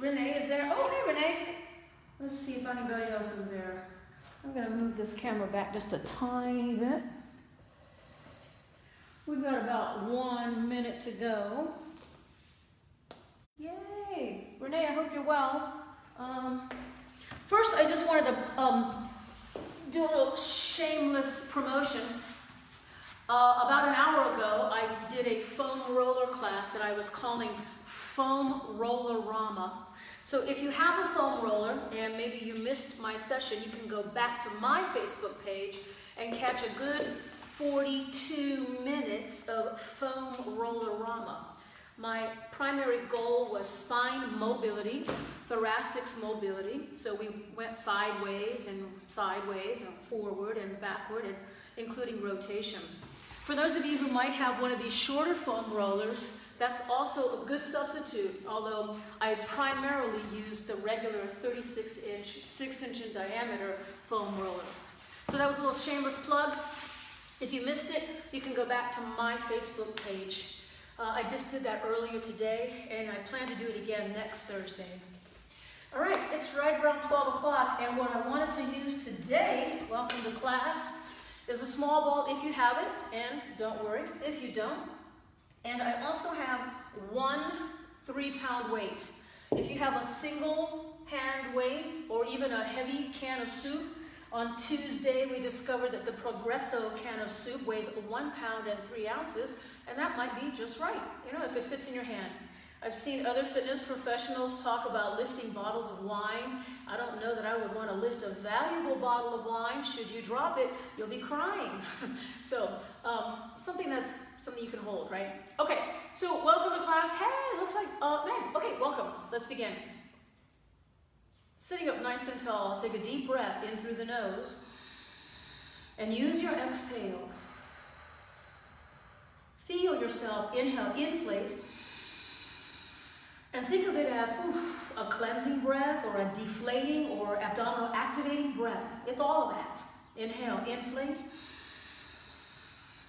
Renee is there. Oh, hey, Renee. Let's see if anybody else is there. I'm going to move this camera back just a tiny bit. We've got about 1 minute to go. Yay! Renee, I hope you're well. First, I just wanted to do a little shameless promotion. About an hour ago, I did a foam roller class that I was calling Foam Roller-Rama. So if you have a foam roller and maybe you missed my session, you can go back to my Facebook page and catch a good 42 minutes of foam roller-rama. My primary goal was spine mobility, thoracics mobility. So we went sideways and forward and backward, and including rotation. For those of you who might have one of these shorter foam rollers, that's also a good substitute, although I primarily use the regular 36-inch, 6-inch in diameter foam roller. So that was a little shameless plug. If you missed it, you can go back to my Facebook page. I just did that earlier today, and I plan to do it again next Thursday. All right, it's right around 12 o'clock, and what I wanted to use today, welcome to class, is a small ball if you have it, and don't worry if you don't. And I also have 1 3-pound weight. If you have a single hand weight or even a heavy can of soup, on Tuesday we discovered that the Progresso can of soup weighs 1 pound and 3 ounces, and that might be just right, you know, if it fits in your hand. I've seen other fitness professionals talk about lifting bottles of wine. I don't know that I would want to lift a valuable bottle of wine. Should you drop it, you'll be crying. So something you can hold, right? Okay, so welcome to class. Hey, looks like, man, okay, welcome. Let's begin. Sitting up nice and tall, take a deep breath in through the nose and use your exhale. Feel yourself inhale, inflate. And think of it as a cleansing breath or a deflating or abdominal activating breath. It's all of that. Inhale, inflate.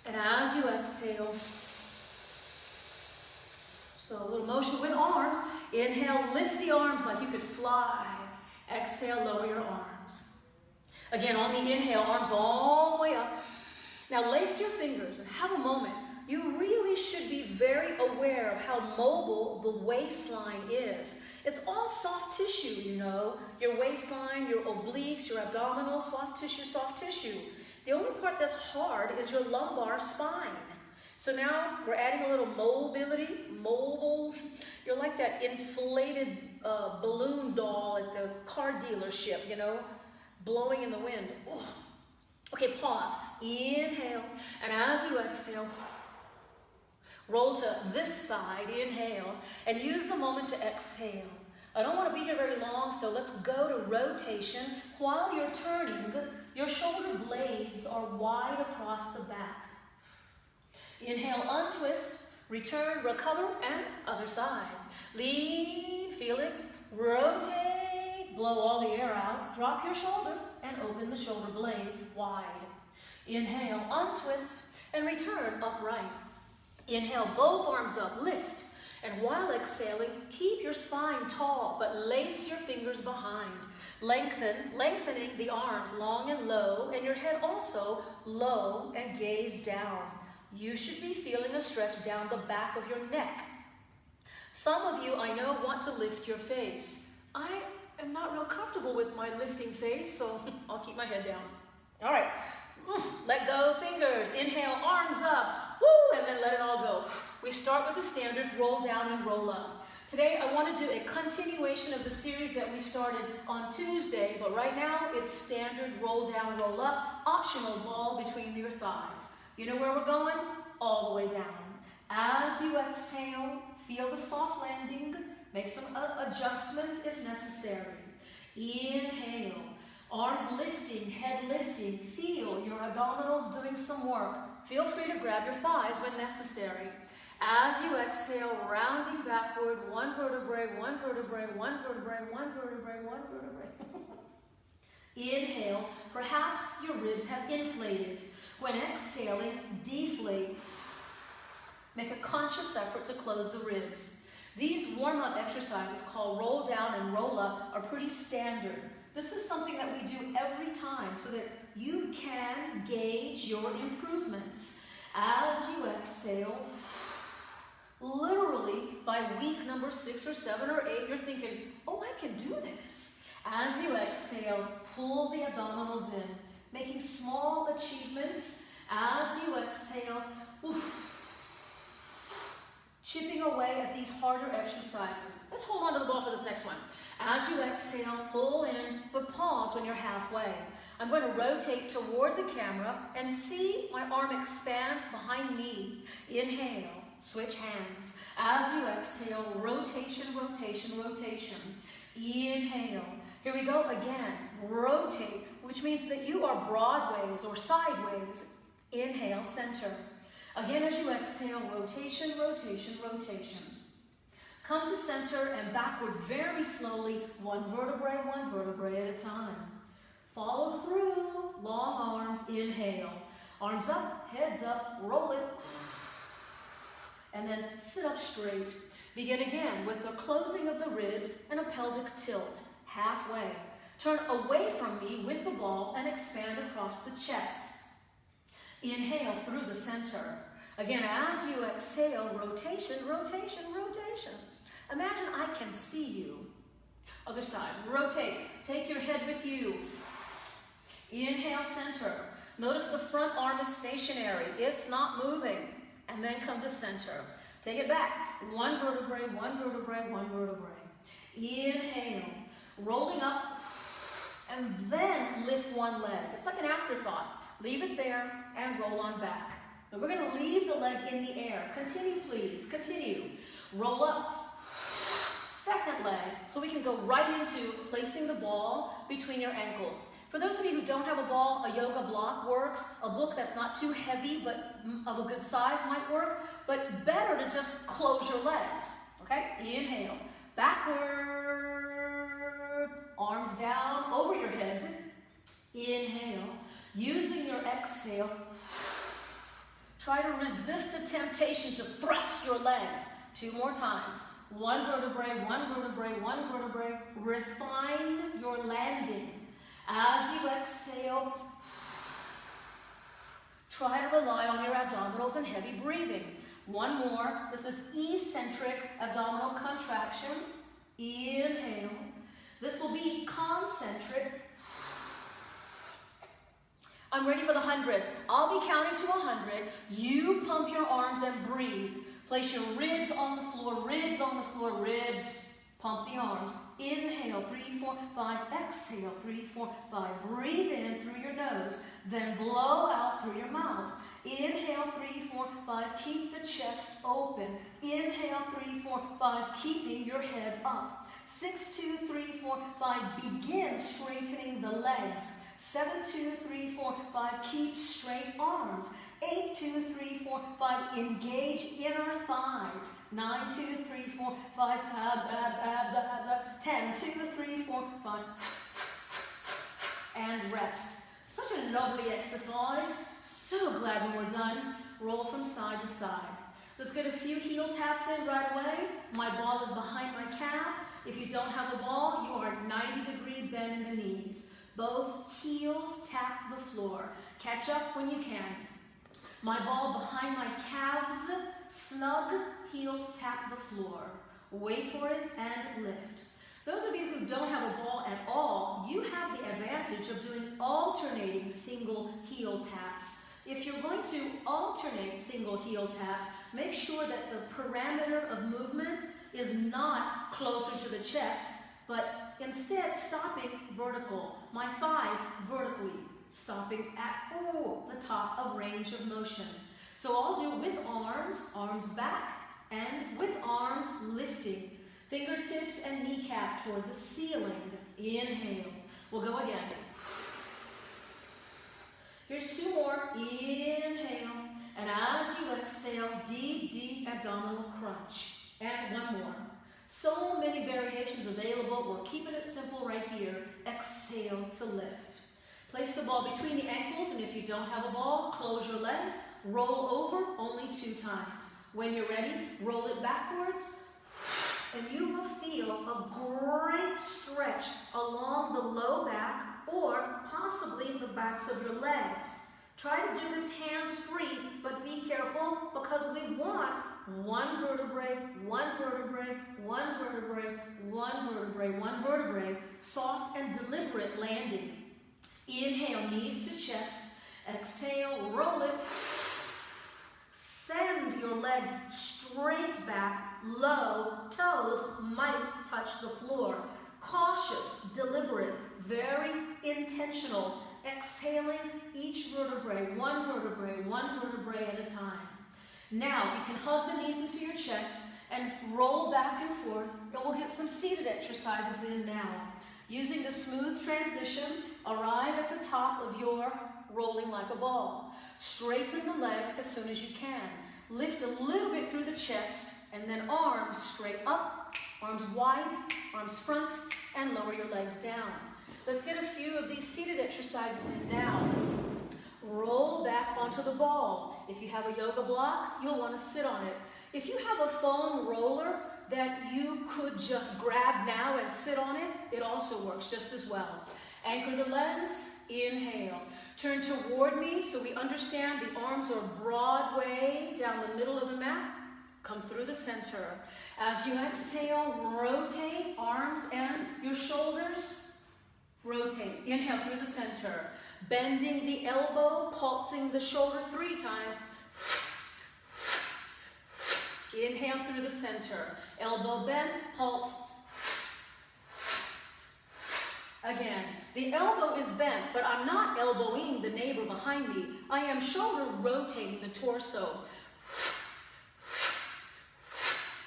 And as you exhale, so a little motion with arms. Inhale, lift the arms like you could fly. Exhale, lower your arms. Again, on the inhale, arms all the way up. Now lace your fingers and have a moment. You really should be very aware of how mobile the waistline is. It's all soft tissue, you know. Your waistline, your obliques, your abdominal, soft tissue. The only part that's hard is your lumbar spine. So now we're adding a little mobility, mobile. You're like that inflated balloon doll at the car dealership, you know, blowing in the wind. Ooh. Okay, pause. Inhale, and as you exhale, roll to this side, inhale, and use the moment to exhale. I don't want to be here very long, so let's go to rotation. While you're turning, your shoulder blades are wide across the back. Inhale, untwist, return, recover, and other side. Lean, feel it, rotate, blow all the air out, drop your shoulder, and open the shoulder blades wide. Inhale, untwist, and return upright. Inhale, both arms up, lift. And while exhaling, keep your spine tall, but lace your fingers behind. Lengthening the arms long and low, and your head also low and gaze down. You should be feeling a stretch down the back of your neck. Some of you, I know, want to lift your face. I am not real comfortable with my lifting face, so I'll keep my head down. All right, let go fingers. Inhale, arms up. Woo, and then let it all go. We start with the standard roll down and roll up. Today I want to do a continuation of the series that we started on Tuesday, but right now it's standard roll down, roll up, optional ball between your thighs. You know where we're going? All the way down. As you exhale, feel the soft landing. Make some adjustments if necessary. Inhale, arms lifting, head lifting. Feel your abdominals doing some work. Feel free to grab your thighs when necessary. As you exhale, rounding backward, one vertebrae, one vertebrae, one vertebrae, one vertebrae, one vertebrae. Inhale, perhaps your ribs have inflated. When exhaling, deflate. Make a conscious effort to close the ribs. These warm-up exercises called roll down and roll up are pretty standard. This is something that we do every time so that you can gauge your improvements. As you exhale, literally by week number 6 or 7 or 8, you're thinking, oh, I can do this. As you exhale, pull the abdominals in, making small achievements. As you exhale, chipping away at these harder exercises. Let's hold on to the ball for this next one. As you exhale, pull in, but pause when you're halfway. I'm going to rotate toward the camera and see my arm expand behind me. Inhale, switch hands. As you exhale, rotation, rotation, rotation. Inhale. Here we go again. Rotate, which means that you are broadways or sideways. Inhale, center. Again, as you exhale, rotation, rotation, rotation. Come to center and backward very slowly, one vertebrae at a time. Follow through, long arms, inhale. Arms up, heads up, roll it. And then sit up straight. Begin again with the closing of the ribs and a pelvic tilt, halfway. Turn away from me with the ball and expand across the chest. Inhale through the center. Again, as you exhale, rotation, rotation, rotation. Imagine I can see you. Other side, rotate. Take your head with you. Inhale, center. Notice the front arm is stationary. It's not moving. And then come to center. Take it back. One vertebrae, one vertebrae, one vertebrae. Inhale. Rolling up. And then lift one leg. It's like an afterthought. Leave it there and roll on back. Now we're going to leave the leg in the air. Continue, please. Continue. Roll up. Second leg. So we can go right into placing the ball between your ankles. For those of you who don't have a ball, a yoga block works. A book that's not too heavy but of a good size might work. But better to just close your legs. Okay? Inhale. Backward. Arms down over your head. Inhale. Using your exhale, try to resist the temptation to thrust your legs. 2 more times. One vertebrae, one vertebrae, one vertebrae. Refine your landing. As you exhale, try to rely on your abdominals and heavy breathing. One more. This is eccentric abdominal contraction. Inhale. This will be concentric. I'm ready for the hundreds. I'll be counting to 100. You pump your arms and breathe. Place your ribs on the floor, ribs on the floor, ribs. Pump the arms. Inhale, 3, 4, 5. Exhale, 3, 4, 5. Breathe in through your nose, then blow out through your mouth. Inhale, 3, 4, 5. Keep the chest open. Inhale, 3, 4, 5. Keeping your head up. 6, 2, 3, 4, 5. Begin straightening the legs. 7, 2, 3, 4, 5. Keep straight arms. 8, 2, 3, 4, 5. Engage inner thighs. 9, 2, 3, 4, 5. Abs, abs, abs, abs, abs. 10, 2, 3, 4, 5. And rest. Such a lovely exercise. So glad when we're done. Roll from side to side. Let's get a few heel taps in right away. My ball is behind my calf. If you don't have a ball, you are 90-degree bend in the knees. Both heels tap the floor. Catch up when you can. My ball behind my calves, snug, heels tap the floor. Wait for it and lift. Those of you who don't have a ball at all, you have the advantage of doing alternating single heel taps. If you're going to alternate single heel taps, make sure that the parameter of movement is not closer to the chest, but instead stopping vertical. My thighs vertically, stopping at the top of range of motion. So I'll do with arms, arms back, and with arms lifting. Fingertips and kneecap toward the ceiling. Inhale. We'll go again. Here's 2 more. Inhale. And as you exhale, deep, deep abdominal crunch. And 1 more. So many variations available. We're keeping it simple right here. Exhale to lift. Place the ball between the ankles, and if you don't have a ball, close your legs. Roll over only 2 times. When you're ready, roll it backwards. and you will feel a great stretch along the low back or possibly the backs of your legs. Try to do this hands-free, but be careful because we want one vertebrae, one vertebrae, one vertebrae, one vertebrae, one vertebrae, soft and deliberate landing. Inhale, knees to chest. Exhale, roll it. Send your legs straight back, low, toes might touch the floor. Cautious, deliberate, very intentional. Exhaling each vertebrae, one vertebrae at a time. Now, you can hug the knees into your chest and roll back and forth, and we'll get some seated exercises in now. Using the smooth transition, arrive at the top of your rolling like a ball. Straighten the legs as soon as you can. Lift a little bit through the chest, and then arms straight up, arms wide, arms front, and lower your legs down. Let's get a few of these seated exercises in now. Roll back onto the ball. If you have a yoga block, you'll want to sit on it. If you have a foam roller that you could just grab now and sit on it, it also works just as well. Anchor the legs, inhale. Turn toward me so we understand the arms are broad way down the middle of the mat. Come through the center. As you exhale, rotate arms and your shoulders. Rotate. Inhale through the center. Bending the elbow, pulsing the shoulder 3 times. Inhale through the center. Elbow bent, pulse. Again, the elbow is bent, but I'm not elbowing the neighbor behind me. I am shoulder rotating the torso.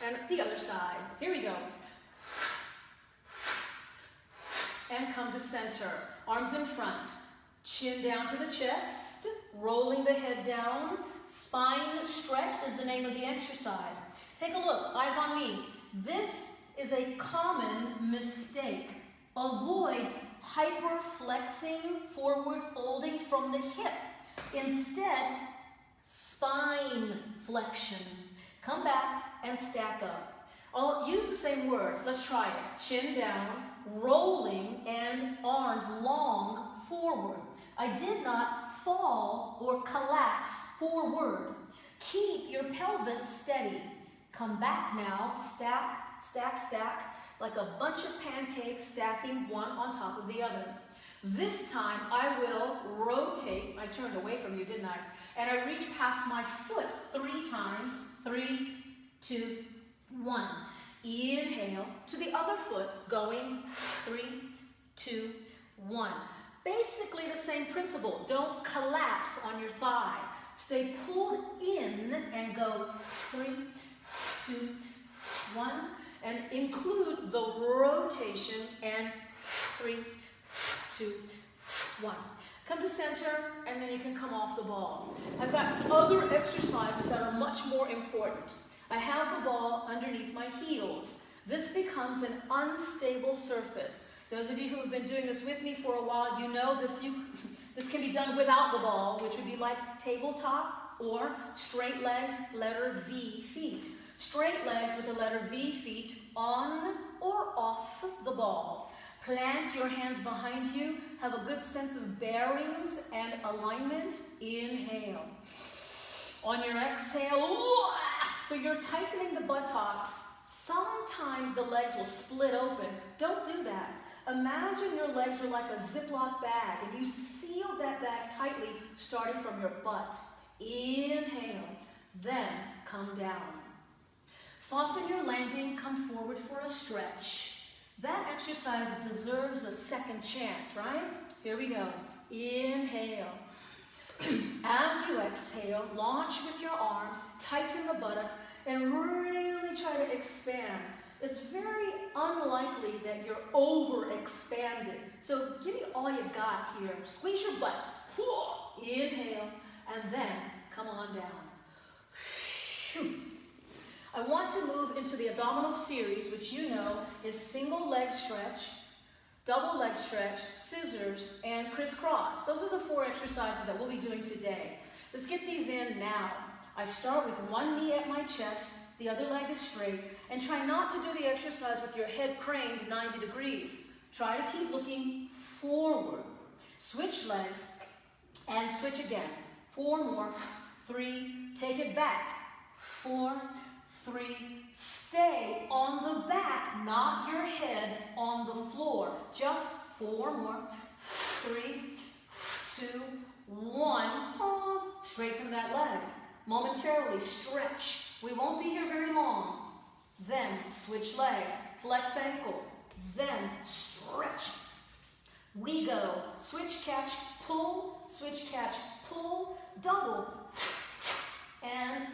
And the other side. Here we go. And come to center. Arms in front. Chin down to the chest. Rolling the head down. Spine stretch is the name of the exercise. Take a look. Eyes on me. This is a common mistake. Avoid hyperflexing, forward folding from the hip. Instead, spine flexion. Come back and stack up. I'll use the same words. Let's try it. Chin down, rolling, and arms long forward. I did not fall or collapse forward. Keep your pelvis steady. Come back now. Stack, stack, stack. Like a bunch of pancakes stacking one on top of the other. This time I will rotate. I turned away from you, didn't I? And I reach past my foot 3 times. 3, 2, 1. Inhale to the other foot, going 3, 2, 1. Basically the same principle. Don't collapse on your thigh. Stay pulled in and go 3, 2, 1. And include the rotation and 3, 2, 1. Come to center, and then you can come off the ball. I've got other exercises that are much more important. I have the ball underneath my heels. This becomes an unstable surface. Those of you who have been doing this with me for a while, you know this. This can be done without the ball, which would be like tabletop or straight legs, letter V feet. Straight legs with the letter V feet on or off the ball. Plant your hands behind you. Have a good sense of bearings and alignment. Inhale. On your exhale, so you're tightening the buttocks. Sometimes the legs will split open. Don't do that. Imagine your legs are like a Ziploc bag and you seal that bag tightly starting from your butt. Inhale, then come down. Soften your landing, come forward for a stretch. That exercise deserves a second chance, right? Here we go. Inhale. As you exhale, launch with your arms, tighten the buttocks, and really try to expand. It's very unlikely that you're overexpanded. So give me all you got here. Squeeze your butt. Inhale, and then come on down. I want to move into the abdominal series, which you know is single leg stretch, double leg stretch, scissors, and crisscross. Those are the 4 exercises that we'll be doing today. Let's get these in now. I start with one knee at my chest, the other leg is straight, and try not to do the exercise with your head craned 90 degrees. Try to keep looking forward. Switch legs and switch again. 4 more, 3, take it back. 4, 3, stay on the back, not your head on the floor. Just 4 more, 3, 2, 1, pause, straighten that leg. Momentarily stretch. We won't be here very long. Then switch legs, flex ankle, then stretch. We go switch, catch, pull, switch, catch, pull, double, and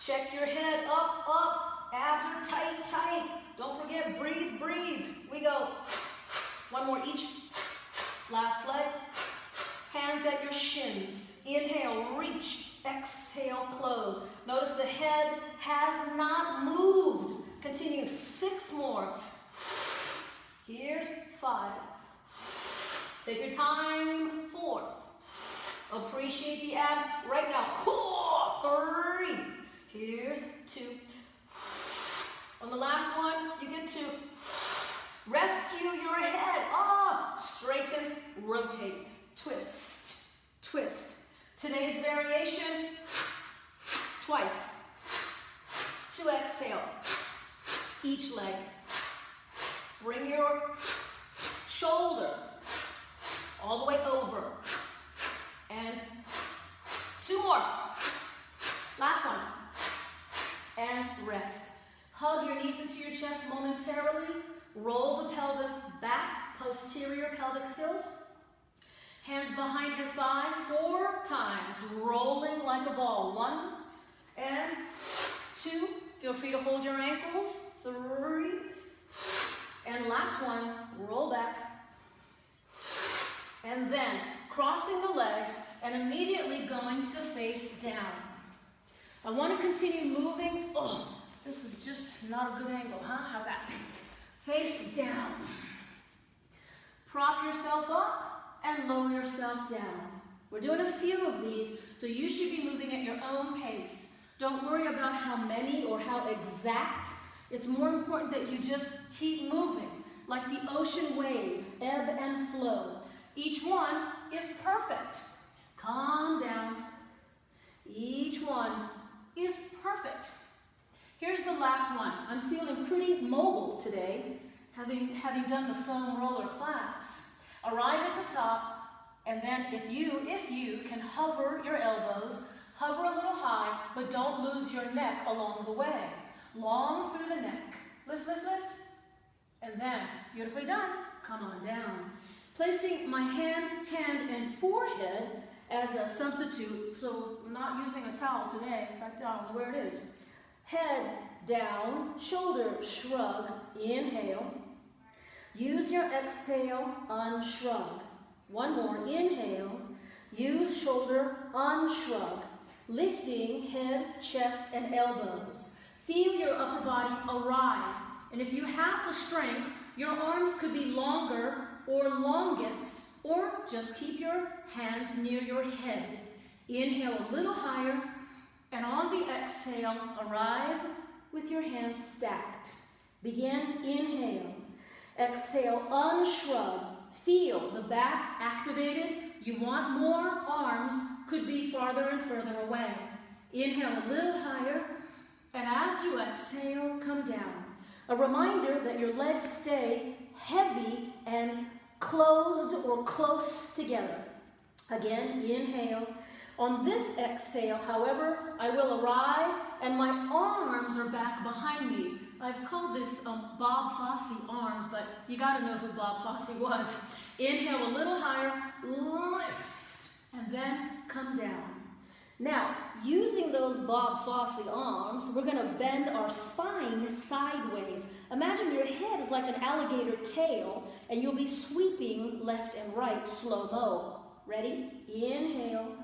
check your head up, up, abs are tight, tight. Don't forget, breathe, breathe. We go 1 more each. Last leg, hands at your shins. Inhale, reach. Exhale, close. Notice the head has not moved. Continue 6 more. Here's 5. Take your time. 4. Appreciate the abs right now. 3. Here's 2. On the last one, you get to rescue your head. Straighten, rotate, twist, twist. Today's variation, twice. 2 exhale, each leg. Bring your shoulder all the way over. And 2 more. Last one. And rest. Hug your knees into your chest momentarily. Roll the pelvis back, posterior pelvic tilt. Hands behind your thigh 4 times, rolling like a ball. 1 and 2. Feel free to hold your ankles. 3. And last one, roll back. And then crossing the legs and immediately going to face down. I want to continue moving. This is just not a good angle, huh? How's that? Face down. Prop yourself up and lower yourself down. We're doing a few of these, so you should be moving at your own pace. Don't worry about how many or how exact. It's more important that you just keep moving, like the ocean wave, ebb and flow. Each one is perfect. Calm down. Each one is perfect. Here's the last one. I'm feeling pretty mobile today, having done the foam roller class. Arrive at the top, and then if you can hover your elbows, hover a little high, but don't lose your neck along the way. Long through the neck. Lift, lift, lift. And then, beautifully done, come on down. Placing my hand, and forehead as a substitute, so I'm not using a towel today. In fact, I don't know where it is. Head down, shoulder shrug, inhale. Use your exhale, unshrug. 1 more, inhale. Use shoulder, unshrug. Lifting head, chest, and elbows. Feel your upper body arrive. And if you have the strength, your arms could be longer or longest, or just keep your hands near your head. Inhale a little higher, and on the exhale, arrive with your hands stacked. Begin, inhale. Exhale, unshrug. Feel the back activated. You want more arms, could be farther and further away. Inhale a little higher, and as you exhale, come down. A reminder that your legs stay heavy and closed or close together. Again, inhale. On this exhale, however, I will arrive and my arms are back behind me. I've called this Bob Fosse arms, but you gotta know who Bob Fosse was. Inhale a little higher, lift, and then come down. Now, using those Bob Fosse arms, we're gonna bend our spine sideways. Imagine your head is like an alligator tail, and you'll be sweeping left and right, slow-mo. Ready? Inhale.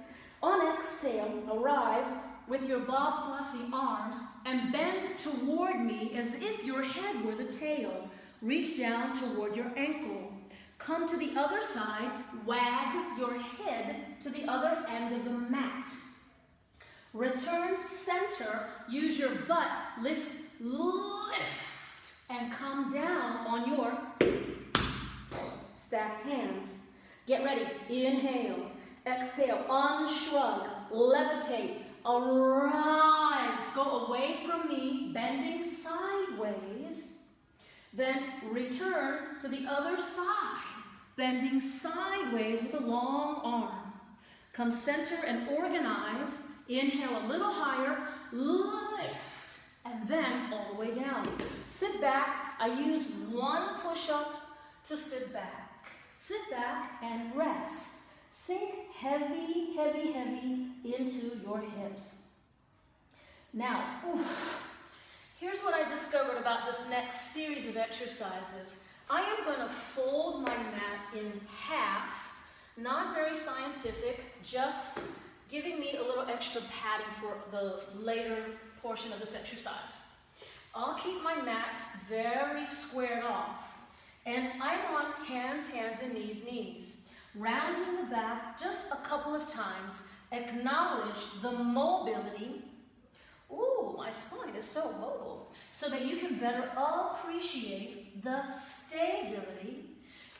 On exhale, arrive with your Bob Fosse arms and bend toward me as if your head were the tail. Reach down toward your ankle. Come to the other side, wag your head to the other end of the mat. Return center, use your butt, lift, and come down on your stacked hands. Get ready, inhale, exhale, unshrug, levitate, arrive, go away from me, bending sideways, then return to the other side, bending sideways with a long arm. Come center and organize. Inhale a little higher, lift, and then all the way down. Sit back. I use one push-up to sit back. Sit back and rest. Sink heavy, heavy, heavy into your hips. Now, here's what I discovered about this next series of exercises. I am going to fold my mat in half, not very scientific, just giving me a little extra padding for the later portion of this exercise. I'll keep my mat very squared off, and I'm on hands, and knees. Rounding the back just a couple of times. Acknowledge the mobility. Ooh, my spine is so mobile. So that you can better appreciate the stability.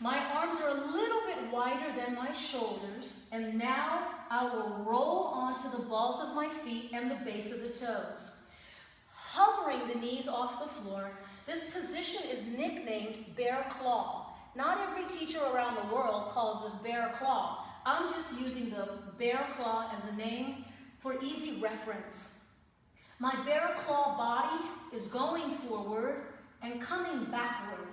My arms are a little bit wider than my shoulders, and now I will roll onto the balls of my feet and the base of the toes. Hovering the knees off the floor, this position is nicknamed bear claw. Not every teacher around the world calls this bear claw. I'm just using the bear claw as a name for easy reference. My bear claw body is going forward and coming backward.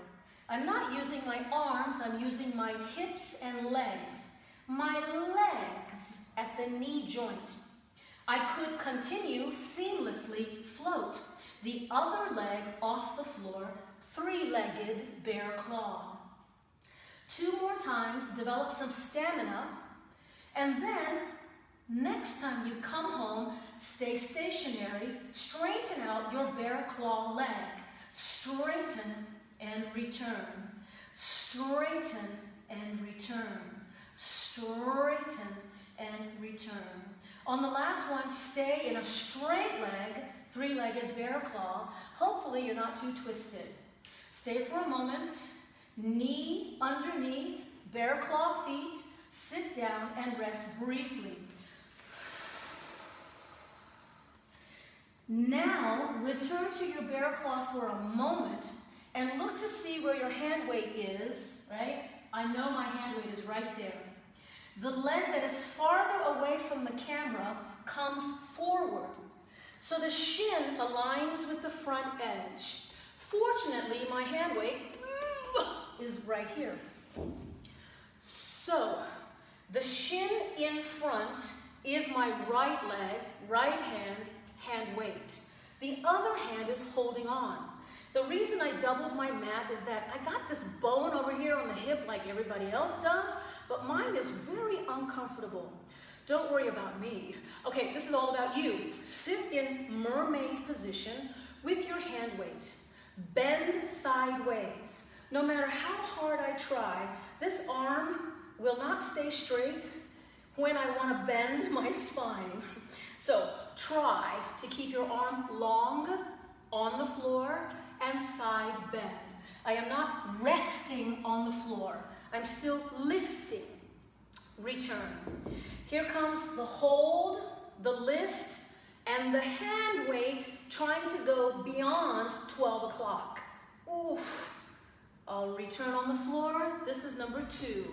I'm not using my arms, I'm using my hips and legs. My legs at the knee joint. I could continue seamlessly float the other leg off the floor, three-legged bear claw. 2 more times, develop some stamina, and then next time you come home, stay stationary, straighten out your bear claw leg. Straighten and return. Straighten and return. Straighten and return. On the last one, stay in a straight leg, three-legged bear claw. Hopefully you're not too twisted. Stay for a moment, knee underneath, bear claw feet, sit down and rest briefly. Now, return to your bear claw for a moment and look to see where your hand weight is, right? I know my hand weight is right there. The leg that is farther away from the camera comes forward. So the shin aligns with the front edge. Fortunately, my hand weight is right here. So, the shin in front is my right leg, right hand, hand weight. The other hand is holding on. The reason I doubled my mat is that I got this bone over here on the hip like everybody else does, but mine is very uncomfortable. Don't worry about me. Okay, this is all about you. Sit in mermaid position with your hand weight. Bend sideways. No matter how hard I try, this arm will not stay straight when I want to bend my spine. So try to keep your arm long on the floor and side bend. I am not resting on the floor. I'm still lifting. Return. Here comes the hold, the lift, and the hand weight trying to go beyond 12 o'clock. Oof. I'll return on the floor. This is number 2.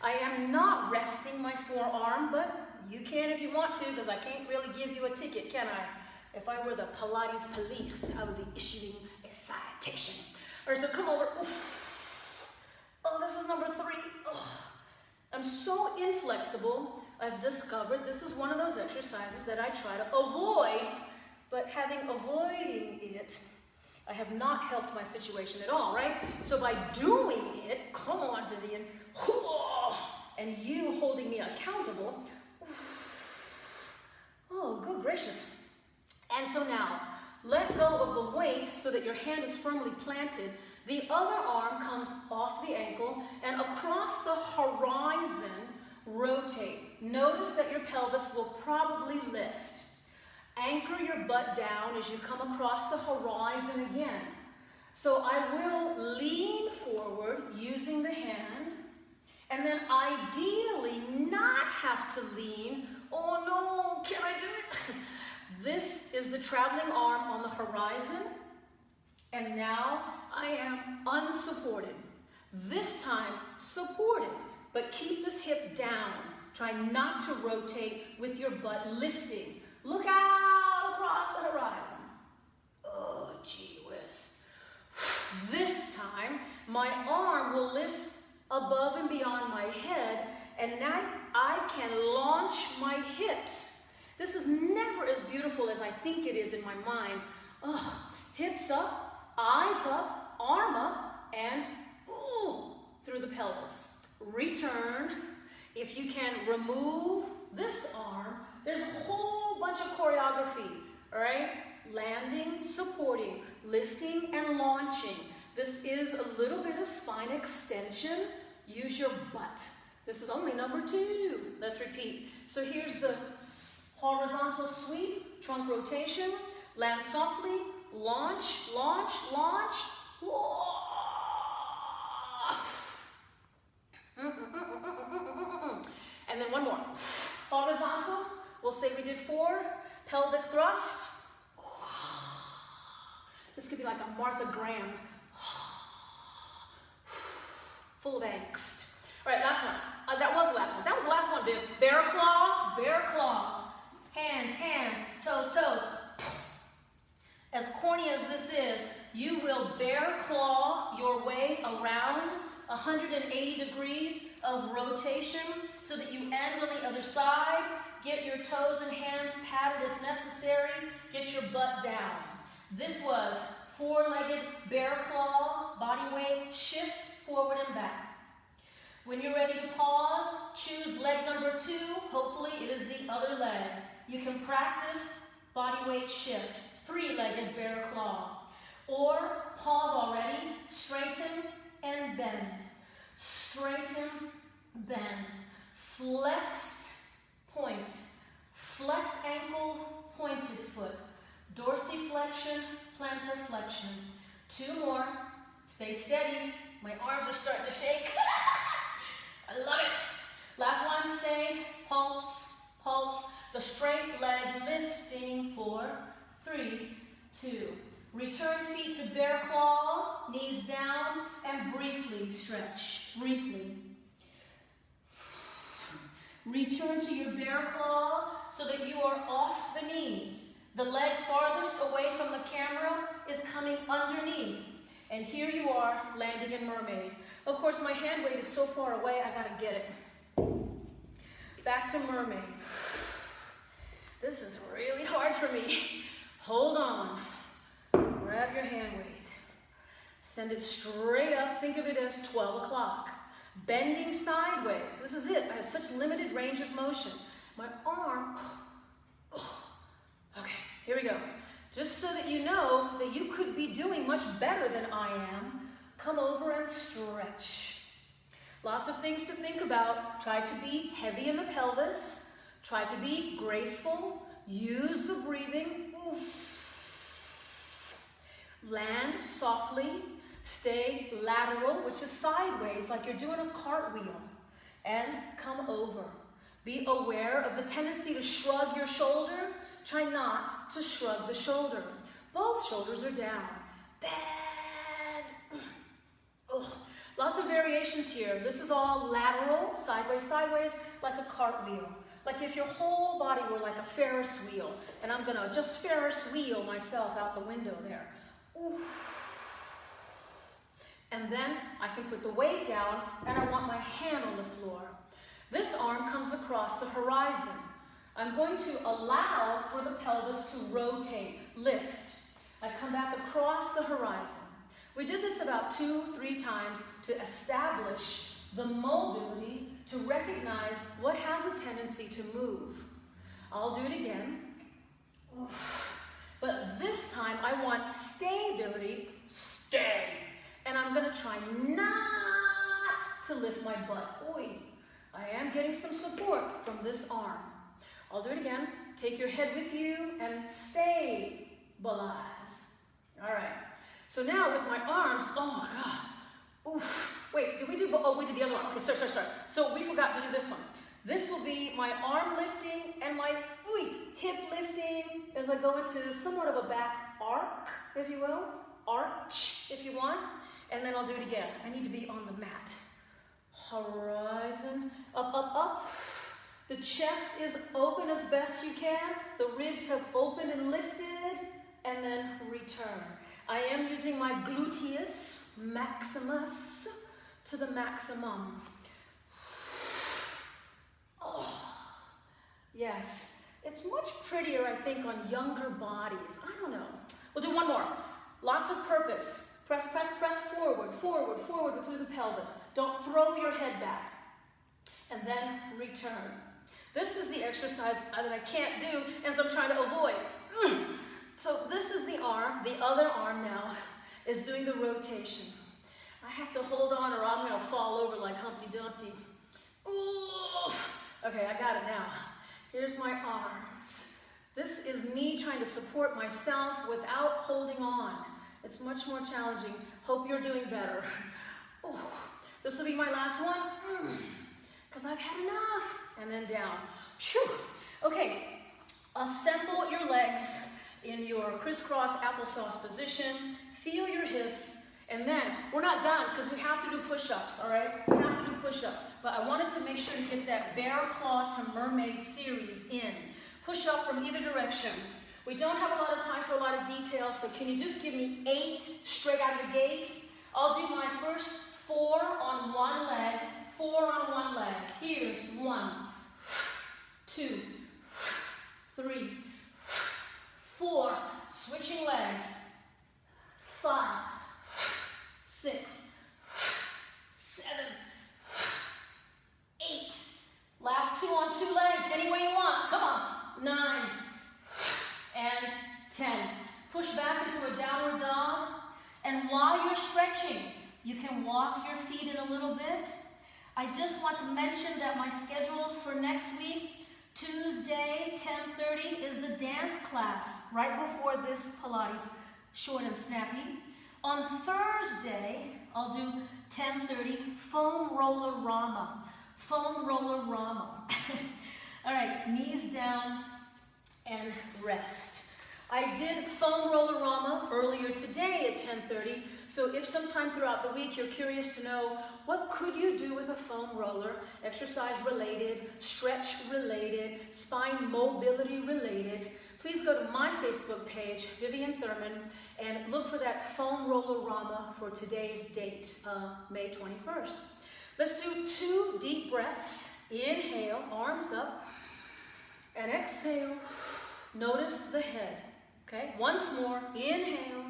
I am not resting my forearm, but you can if you want to, because I can't really give you a ticket, can I? If I were the Pilates police, I would be issuing a citation. All right, so come over. Oof. Oh, this is number 3. Oh. I'm so inflexible, I've discovered this is one of those exercises that I try to avoid, but having avoiding it, I have not helped my situation at all, right? So by doing it, come on, Vivian, and you holding me accountable, oh, good gracious. And so now, let go of the weight so that your hand is firmly planted. The other arm comes off the ankle and across the horizon, rotate. Notice that your pelvis will probably lift. Anchor your butt down as you come across the horizon again. So I will lean forward using the hand, and then ideally not have to lean. Oh no, can I do it? This is the traveling arm on the horizon, and now I am unsupported. This time, supported, but keep this hip down. Try not to rotate with your butt lifting. Look out across the horizon. Oh, gee whiz. This time, my arm will lift above and beyond my head, and now I can launch my hips. This is never as beautiful as I think it is in my mind. Oh, hips up, eyes up, arm up, and ooh, through the pelvis. Return. If you can remove this arm, there's a whole bunch of choreography, all right? Landing, supporting, lifting, and launching. This is a little bit of spine extension. Use your butt. This is only number 2. Let's repeat. So here's the horizontal sweep, trunk rotation, land softly, launch, launch, launch. And then one more. Horizontal, we'll say we did 4. Pelvic thrust. This could be like a Martha Graham. Full of angst. All right, last one. That was the last one. That was the last one, Viv. Bear claw, bear claw. Hands, hands, toes, toes. As corny as this is, you will bear claw your way around 180 degrees of rotation so that you end on the other side. Get your toes and hands padded if necessary. Get your butt down. This was 4-legged bear claw, body weight, shift forward and back. When you're ready to pause, choose leg number 2. Hopefully it is the other leg. You can practice body weight shift, 3-legged bear claw. Or pause already, straighten and bend. Straighten, bend. Flexed, point. Flex ankle, pointed foot. Dorsiflexion, plantar flexion. 2 more. Stay steady. My arms are starting to shake. I love it. Last one, stay, pulse, pulse. The straight leg lifting for 3, 2. Return feet to bear claw, knees down, and briefly stretch, briefly. Return to your bear claw so that you are off the knees. The leg farthest away from the camera is coming underneath. And here you are, landing in Mermaid. Of course, my hand weight is so far away, I gotta get it. Back to Mermaid. This is really hard for me. Hold on. Grab your hand weight. Send it straight up. Think of it as 12 o'clock. Bending sideways. This is it. I have such limited range of motion. My arm. Okay, here we go. Just so that you know that you could be doing much better than I am, come over and stretch. Lots of things to think about. Try to be heavy in the pelvis. Try to be graceful. Use the breathing. Oof. Land softly. Stay lateral, which is sideways, like you're doing a cartwheel. And come over. Be aware of the tendency to shrug your shoulder. Try not to shrug the shoulder. Both shoulders are down. Bend. Lots of variations here. This is all lateral, sideways, sideways, like a cartwheel. Like if your whole body were like a Ferris wheel, and I'm gonna just Ferris wheel myself out the window there. Oof. And then I can put the weight down, and I want my hand on the floor. This arm comes across the horizon. I'm going to allow for the pelvis to rotate, lift. I come back across the horizon. We did this about 2-3 times to establish the mobility, to recognize what has a tendency to move. I'll do it again. But this time I want stability, stay. And I'm gonna try not to lift my butt. Oi, I am getting some support from this arm. I'll do it again. take your head with you and stabilize. All right. So now with my arms, oh God. Oof. Wait, did we do, oh, we did the other one. Okay, sorry. So we forgot to do this one. This will be my arm lifting and my hip lifting as I go into somewhat of a back arc, if you will. Arch, if you want. And then I'll do it again. I need to be on the mat. Horizon, up. The chest is open as best you can. The ribs have opened and lifted, and then return. I am using my gluteus maximus to the maximum. Oh, yes. It's much prettier, I think, on younger bodies. I don't know. We'll do one more. Lots of purpose. Press forward through the pelvis. Don't throw your head back. And then return. This is the exercise that I can't do, and so I'm trying to avoid. So this is the arm. The other arm now is doing the rotation. I have to hold on or I'm going to fall over like Humpty Dumpty. Ooh. Okay, I got it now. Here's my arms. This is me trying to support myself without holding on. It's much more challenging. Hope you're doing better. Ooh. This will be my last one. Because I've had enough. And then down. Whew. Okay, assemble your legs in your crisscross applesauce position. Feel your hips. And then, we're not done because we have to do push-ups, all right? We have to do push-ups. But I wanted to make sure to get that bear claw to mermaid series in. Push up from either direction. We don't have a lot of time for a lot of details, so can you just give me 8 straight out of the gate? I'll do my first 4 on one leg. 4 on one leg. Here's 1, 2, 3, 4. Switching legs. 5, 6, 7, 8. Last 2 on 2 legs. Any way you want. Come on. 9 and 10. Push back into a downward dog. And while you're stretching, you can walk your feet in a little bit. I just want to mention that my schedule for next week, Tuesday, 10:30, is the dance class right before this Pilates, short and snappy. On Thursday, I'll do 10:30, foam roller rama. Foam roller rama. All right, knees down and rest. I did foam roller rama earlier today at 10:30, so if sometime throughout the week you're curious to know what could you do with a foam roller, exercise related, stretch related, spine mobility related, please go to my Facebook page, Vivian Thurman, and look for that foam roller rama for today's date, May 21st. Let's do 2 deep breaths. Inhale, arms up, and exhale. Notice the head. Okay, once more, inhale,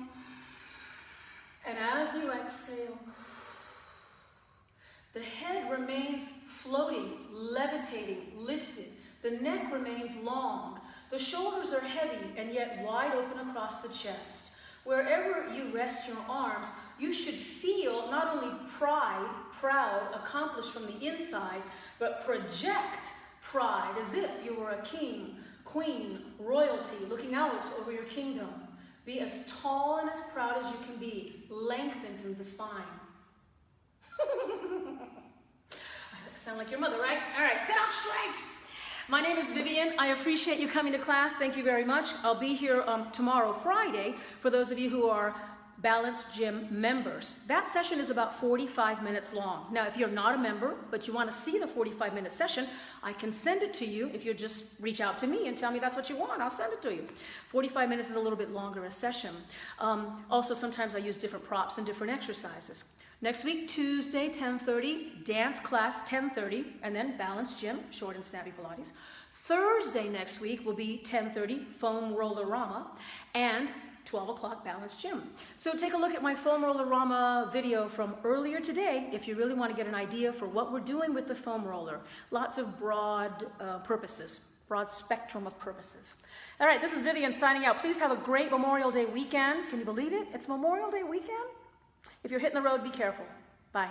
and as you exhale, the head remains floating, levitating, lifted. The neck remains long. The shoulders are heavy and yet wide open across the chest. Wherever you rest your arms, you should feel not only pride, proud, accomplished from the inside, but project pride as if you were a king, queen, royalty, looking out over your kingdom. Be as tall and as proud as you can be. Lengthen through the spine. I sound like your mother, right? All right, sit up straight. My name is Vivian. I appreciate you coming to class. Thank you very much. I'll be here tomorrow, Friday, for those of you who are Balance Gym members. That session is about 45 minutes long. Now, if you're not a member, but you want to see the 45-minute session, I can send it to you if you just reach out to me and tell me that's what you want. I'll send it to you. 45 minutes is a little bit longer a session. Also, sometimes I use different props and different exercises. Next week, Tuesday, 10:30, dance class, 10:30, and then Balance Gym, Short and Snappy Pilates. Thursday next week will be 10:30, Foam Roller Rama, and 12 o'clock Balance Gym. So take a look at my Foam Roller Rama video from earlier today if you really want to get an idea for what we're doing with the foam roller. Lots of broad purposes, broad spectrum of purposes. All right, this is Vivian signing out. Please have a great Memorial Day weekend. Can you believe it? It's Memorial Day weekend? If you're hitting the road, be careful. Bye.